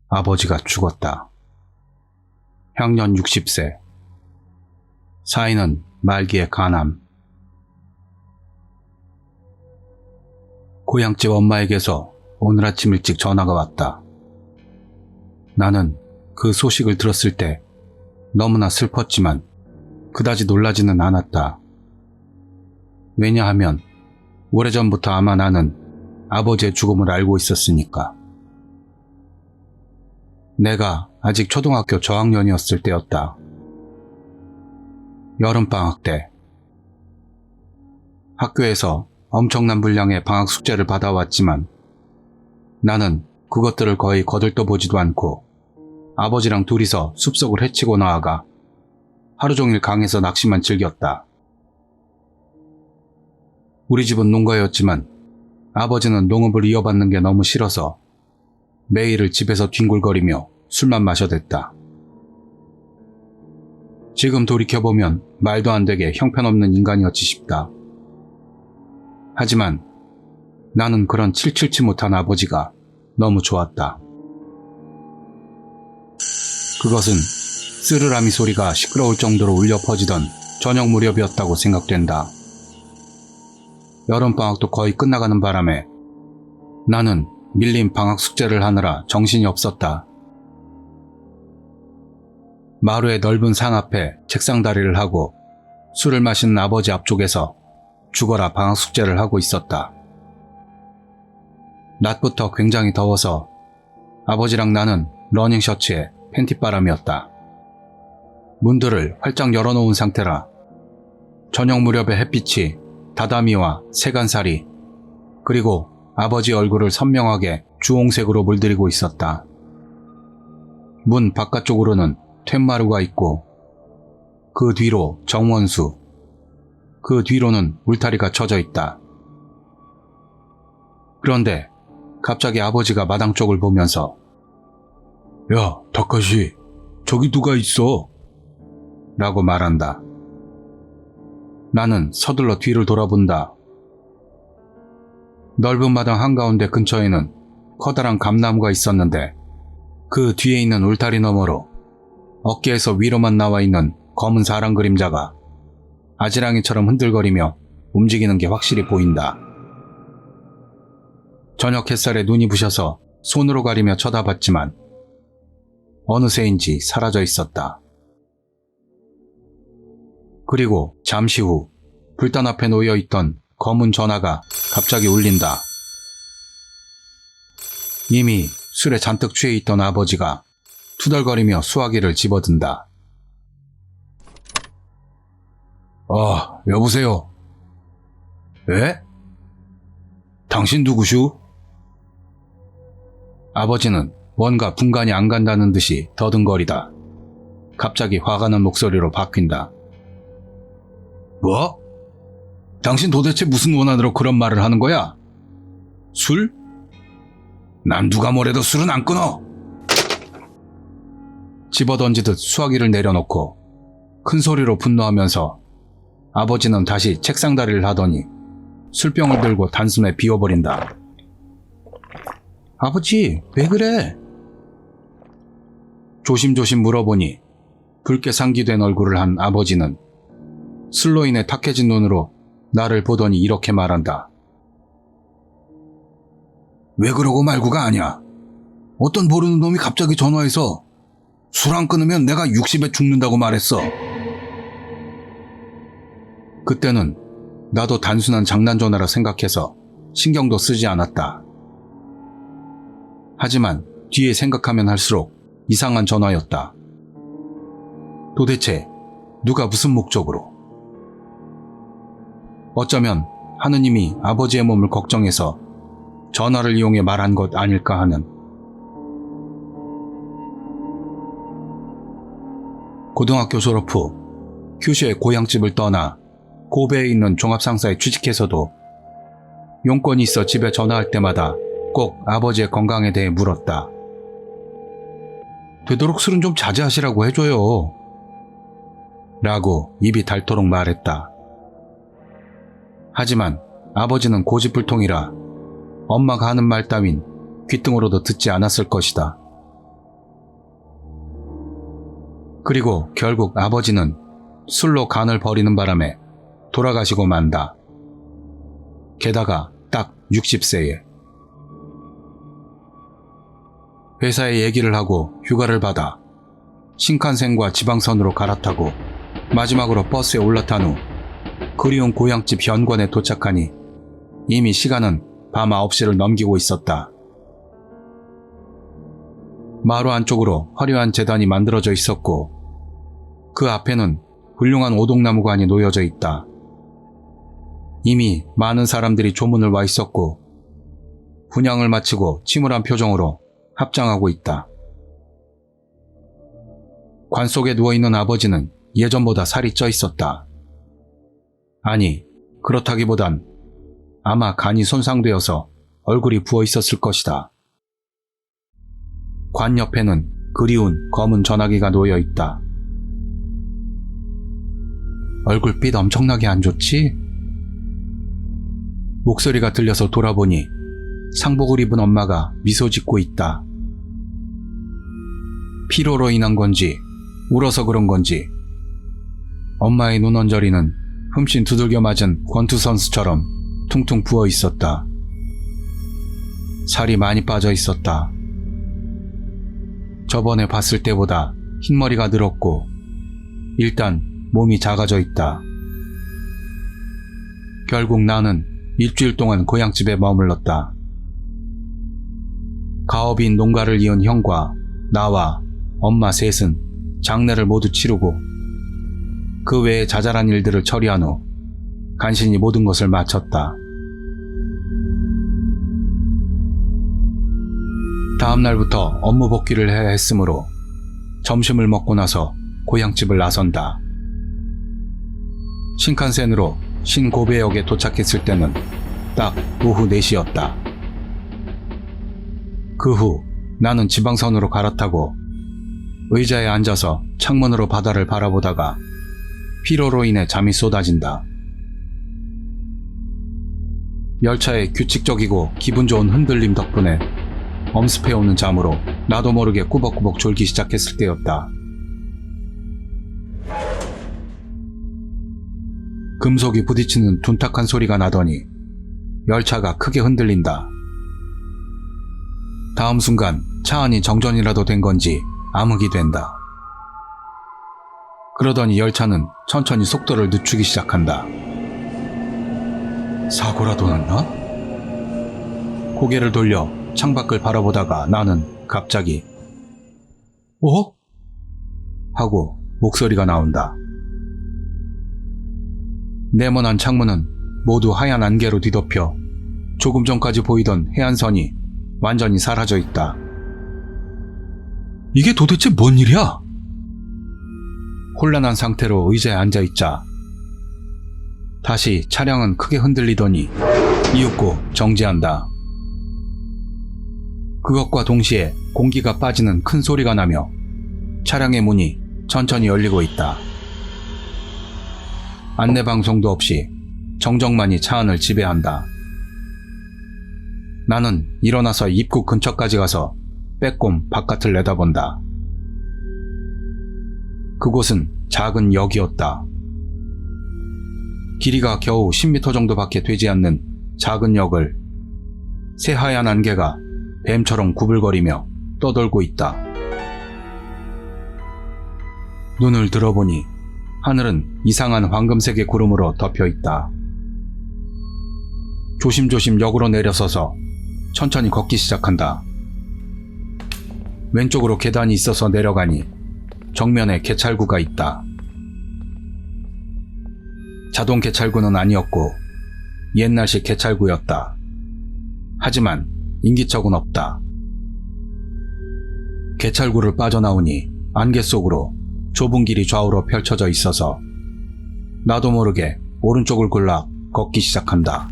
아버지가 죽었다. 향년 60세. 사인은 말기의 간암. 고향집 엄마에게서 오늘 아침 일찍 전화가 왔다. 나는 그 소식을 들었을 때 너무나 슬펐지만 그다지 놀라지는 않았다. 왜냐하면 오래전부터 아마 나는 아버지의 죽음을 알고 있었으니까. 내가 아직 초등학교 저학년이었을 때였다. 여름방학 때. 학교에서 엄청난 분량의 방학 숙제를 받아왔지만 나는 그것들을 거의 거들떠보지도 않고 아버지랑 둘이서 숲속을 헤치고 나아가 하루 종일 강에서 낚시만 즐겼다. 우리 집은 농가였지만 아버지는 농업을 이어받는 게 너무 싫어서 매일을 집에서 뒹굴거리며 술만 마셔댔다. 지금 돌이켜보면 말도 안 되게 형편없는 인간이었지 싶다. 하지만 나는 그런 칠칠치 못한 아버지가 너무 좋았다. 그것은 쓰르라미 소리가 시끄러울 정도로 울려 퍼지던 저녁 무렵이었다고 생각된다. 여름방학도 거의 끝나가는 바람에 나는 밀린 방학 숙제를 하느라 정신이 없었다. 마루의 넓은 상 앞에 책상다리를 하고 술을 마시는 아버지 앞쪽에서 죽어라 방학 숙제를 하고 있었다. 낮부터 굉장히 더워서 아버지랑 나는 러닝 셔츠에 팬티바람이었다. 문들을 활짝 열어놓은 상태라 저녁 무렵의 햇빛이 다다미와 세간살이 그리고 아버지 얼굴을 선명하게 주홍색으로 물들이고 있었다. 문 바깥쪽으로는 툇마루가 있고 그 뒤로 정원수, 그 뒤로는 울타리가 쳐져 있다. 그런데 갑자기 아버지가 마당 쪽을 보면서 야, 다카시, 저기 누가 있어? 라고 말한다. 나는 서둘러 뒤를 돌아본다. 넓은 마당 한가운데 근처에는 커다란 감나무가 있었는데 그 뒤에 있는 울타리 너머로 어깨에서 위로만 나와 있는 검은 사람 그림자가 아지랑이처럼 흔들거리며 움직이는 게 확실히 보인다. 저녁 햇살에 눈이 부셔서 손으로 가리며 쳐다봤지만 어느새인지 사라져 있었다. 그리고 잠시 후 불단 앞에 놓여있던 검은 전화가 갑자기 울린다. 이미 술에 잔뜩 취해 있던 아버지가 투덜거리며 수화기를 집어든다. 여보세요? 에? 당신 누구슈? 아버지는 뭔가 분간이 안 간다는 듯이 더듬거리다 갑자기 화가 난 목소리로 바뀐다. 뭐? 당신 도대체 무슨 원한으로 그런 말을 하는 거야? 술? 난 누가 뭐래도 술은 안 끊어! 집어던지듯 수화기를 내려놓고 큰 소리로 분노하면서 아버지는 다시 책상다리를 하더니 술병을 들고 단숨에 비워버린다. 아버지, 왜 그래? 조심조심 물어보니 붉게 상기된 얼굴을 한 아버지는 술로 인해 탁해진 눈으로 나를 보더니 이렇게 말한다. 왜 그러고 말고가 아니야. 어떤 모르는 놈이 갑자기 전화해서 술 안 끊으면 내가 60에 죽는다고 말했어. 그때는 나도 단순한 장난 전화라 생각해서 신경도 쓰지 않았다. 하지만 뒤에 생각하면 할수록 이상한 전화였다. 도대체 누가 무슨 목적으로? 어쩌면 하느님이 아버지의 몸을 걱정해서 전화를 이용해 말한 것 아닐까 하는. 고등학교 졸업 후 큐슈의 고향집을 떠나 고베에 있는 종합상사에 취직해서도 용건이 있어 집에 전화할 때마다 꼭 아버지의 건강에 대해 물었다. 되도록 술은 좀 자제하시라고 해줘요. 라고 입이 닳도록 말했다. 하지만 아버지는 고집불통이라 엄마가 하는 말 따윈 귓등으로도 듣지 않았을 것이다. 그리고 결국 아버지는 술로 간을 버리는 바람에 돌아가시고 만다. 게다가 딱 60세에. 회사에 얘기를 하고 휴가를 받아 신칸센과 지방선으로 갈아타고 마지막으로 버스에 올라탄 후 그리운 고향집 현관에 도착하니 이미 시간은 밤 9시를 넘기고 있었다. 마루 안쪽으로 화려한 제단이 만들어져 있었고 그 앞에는 훌륭한 오동나무관이 놓여져 있다. 이미 많은 사람들이 조문을 와 있었고 분향을 마치고 침울한 표정으로 합장하고 있다. 관 속에 누워있는 아버지는 예전보다 살이 쪄 있었다. 아니, 그렇다기보단 아마 간이 손상되어서 얼굴이 부어 있었을 것이다. 관 옆에는 그리운 검은 전화기가 놓여 있다. 얼굴빛 엄청나게 안 좋지? 목소리가 들려서 돌아보니 상복을 입은 엄마가 미소 짓고 있다. 피로로 인한 건지 울어서 그런 건지 엄마의 눈 언저리는 흠씬 두들겨 맞은 권투 선수처럼 퉁퉁 부어 있었다. 살이 많이 빠져 있었다. 저번에 봤을 때보다 흰머리가 늘었고 일단 몸이 작아져 있다. 결국 나는 일주일 동안 고향집에 머물렀다. 가업인 농가를 이은 형과 나와 엄마 셋은 장례를 모두 치르고 그 외에 자잘한 일들을 처리한 후 간신히 모든 것을 마쳤다. 다음 날부터 업무 복귀를 해야 했으므로 점심을 먹고 나서 고향집을 나선다. 신칸센으로 신고베역에 도착했을 때는 딱 오후 4시였다. 그 후 나는 지방선으로 갈아타고 의자에 앉아서 창문으로 바다를 바라보다가 피로로 인해 잠이 쏟아진다. 열차의 규칙적이고 기분 좋은 흔들림 덕분에 엄습해오는 잠으로 나도 모르게 꾸벅꾸벅 졸기 시작했을 때였다. 금속이 부딪히는 둔탁한 소리가 나더니 열차가 크게 흔들린다. 다음 순간 차 안이 정전이라도 된 건지 암흑이 된다. 그러더니 열차는 천천히 속도를 늦추기 시작한다. 사고라도 났나? 고개를 돌려 창밖을 바라보다가 나는 갑자기 어? 하고 목소리가 나온다. 네모난 창문은 모두 하얀 안개로 뒤덮여 조금 전까지 보이던 해안선이 완전히 사라져 있다. 이게 도대체 뭔 일이야? 혼란한 상태로 의자에 앉아있자 다시 차량은 크게 흔들리더니 이윽고 정지한다. 그것과 동시에 공기가 빠지는 큰 소리가 나며 차량의 문이 천천히 열리고 있다. 안내방송도 없이 정적만이 차 안을 지배한다. 나는 일어나서 입구 근처까지 가서 빼꼼 바깥을 내다본다. 그곳은 작은 역이었다. 길이가 겨우 10m 정도밖에 되지 않는 작은 역을 새하얀 안개가 뱀처럼 구불거리며 떠돌고 있다. 눈을 들어보니 하늘은 이상한 황금색의 구름으로 덮여 있다. 조심조심 역으로 내려서서 천천히 걷기 시작한다. 왼쪽으로 계단이 있어서 내려가니 정면에 개찰구가 있다. 자동 개찰구는 아니었고 옛날식 개찰구였다. 하지만 인기척은 없다. 개찰구를 빠져나오니 안개 속으로 좁은 길이 좌우로 펼쳐져 있어서 나도 모르게 오른쪽을 골라 걷기 시작한다.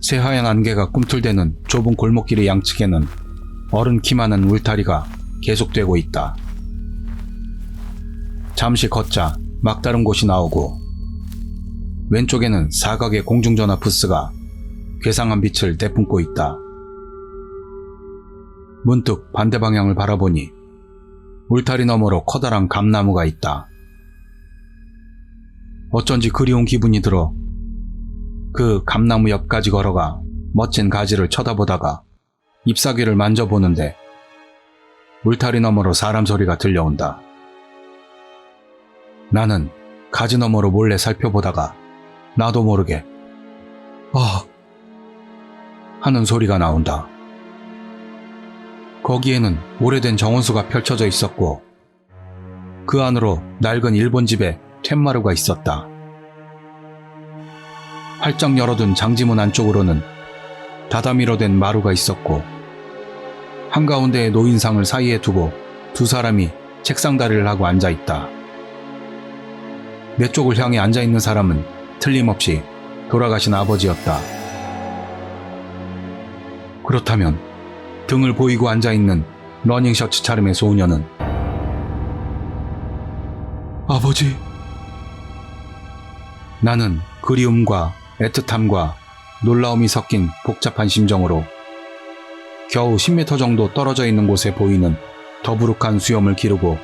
새하얀 안개가 꿈틀대는 좁은 골목길의 양측에는 어른 키많은 울타리가 계속되고 있다. 잠시 걷자 막다른 곳이 나오고 왼쪽에는 사각의 공중전화 부스가 괴상한 빛을 내뿜고 있다. 문득 반대 방향을 바라보니 울타리 너머로 커다란 감나무가 있다. 어쩐지 그리운 기분이 들어 그 감나무 옆까지 걸어가 멋진 가지를 쳐다보다가 잎사귀를 만져보는데 울타리 너머로 사람 소리가 들려온다. 나는 가지 너머로 몰래 살펴보다가 나도 모르게 아 하는 소리가 나온다. 거기에는 오래된 정원수가 펼쳐져 있었고 그 안으로 낡은 일본집에 툇마루가 있었다. 활짝 열어둔 장지문 안쪽으로는 다다미로 된 마루가 있었고 한가운데에 노인상을 사이에 두고 두 사람이 책상다리를 하고 앉아있다. 내 쪽을 향해 앉아있는 사람은 틀림없이 돌아가신 아버지였다. 그렇다면 등을 보이고 앉아있는 러닝셔츠 차림의 소녀는 아버지? 나는 그리움과 애틋함과 놀라움이 섞인 복잡한 심정으로 겨우 10m 정도 떨어져 있는 곳에 보이는 더부룩한 수염을 기르고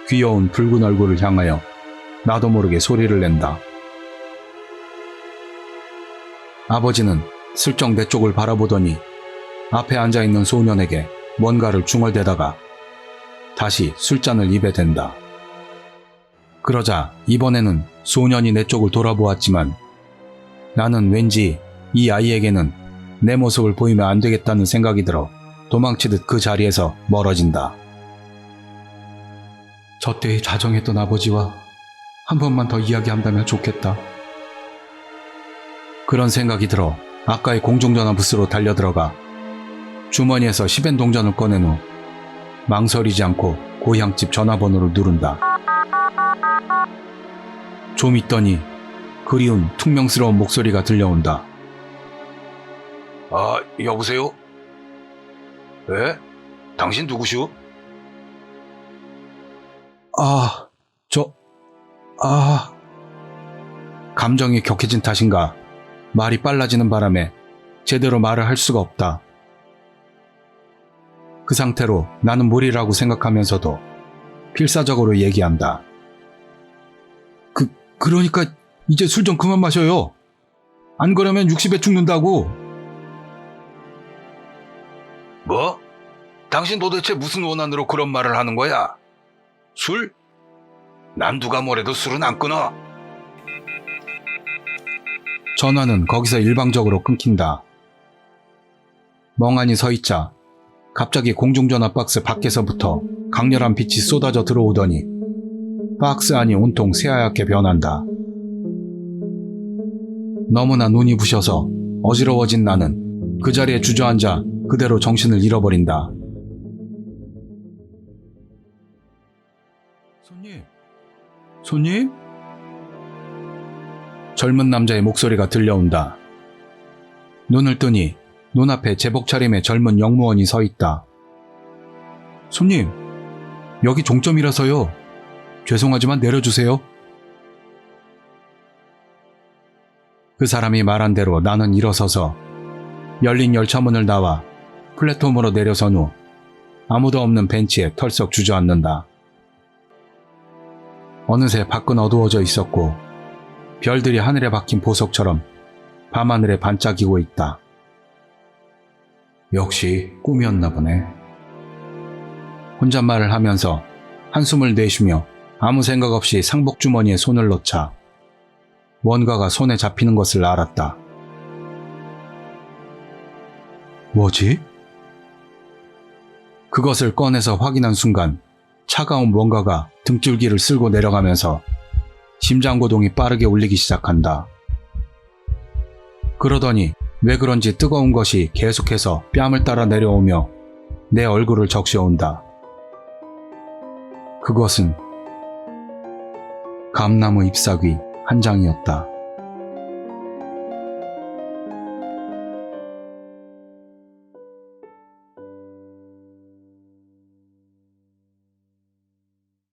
귀여운 붉은 얼굴을 향하여 나도 모르게 소리를 낸다. 아버지는 슬쩍 내 쪽을 바라보더니 앞에 앉아있는 소년에게 뭔가를 중얼대다가 다시 술잔을 입에 댄다. 그러자 이번에는 소년이 내 쪽을 돌아보았지만 나는 왠지 이 아이에게는 내 모습을 보이면 안 되겠다는 생각이 들어 도망치듯 그 자리에서 멀어진다. 저 때에 좌정했던 아버지와 한 번만 더 이야기한다면 좋겠다. 그런 생각이 들어 아까의 공중전화 부스로 달려들어가 주머니에서 10엔 동전을 꺼낸 후 망설이지 않고 고향집 전화번호를 누른다. 좀 있더니 그리운 퉁명스러운 목소리가 들려온다. 아, 여보세요? 네? 당신 누구시오? 감정이 격해진 탓인가 말이 빨라지는 바람에 제대로 말을 할 수가 없다. 그 상태로 나는 무리라고 생각하면서도 필사적으로 얘기한다. 그러니까 이제 술 좀 그만 마셔요. 안 그러면 60에 죽는다고. 뭐? 당신 도대체 무슨 원한으로 그런 말을 하는 거야? 술? 난 누가 뭐래도 술은 안 끊어. 전화는 거기서 일방적으로 끊긴다. 멍하니 서있자 갑자기 공중전화 박스 밖에서부터 강렬한 빛이 쏟아져 들어오더니 박스 안이 온통 새하얗게 변한다. 너무나 눈이 부셔서 어지러워진 나는 그 자리에 주저앉아 그대로 정신을 잃어버린다. 손님? 젊은 남자의 목소리가 들려온다. 눈을 뜨니 눈앞에 제복 차림의 젊은 영무원이 서 있다. 손님, 여기 종점이라서요. 죄송하지만 내려주세요. 그 사람이 말한 대로 나는 일어서서 열린 열차문을 나와 플랫폼으로 내려선 후 아무도 없는 벤치에 털썩 주저앉는다. 어느새 밖은 어두워져 있었고 별들이 하늘에 박힌 보석처럼 밤하늘에 반짝이고 있다. 역시 꿈이었나 보네. 혼잣말을 하면서 한숨을 내쉬며 아무 생각 없이 상복주머니에 손을 넣자 뭔가가 손에 잡히는 것을 알았다. 뭐지? 그것을 꺼내서 확인한 순간 차가운 뭔가가 등줄기를 쓸고 내려가면서 심장고동이 빠르게 울리기 시작한다. 그러더니 왜 그런지 뜨거운 것이 계속해서 뺨을 따라 내려오며 내 얼굴을 적셔온다. 그것은 감나무 잎사귀 한 장이었다.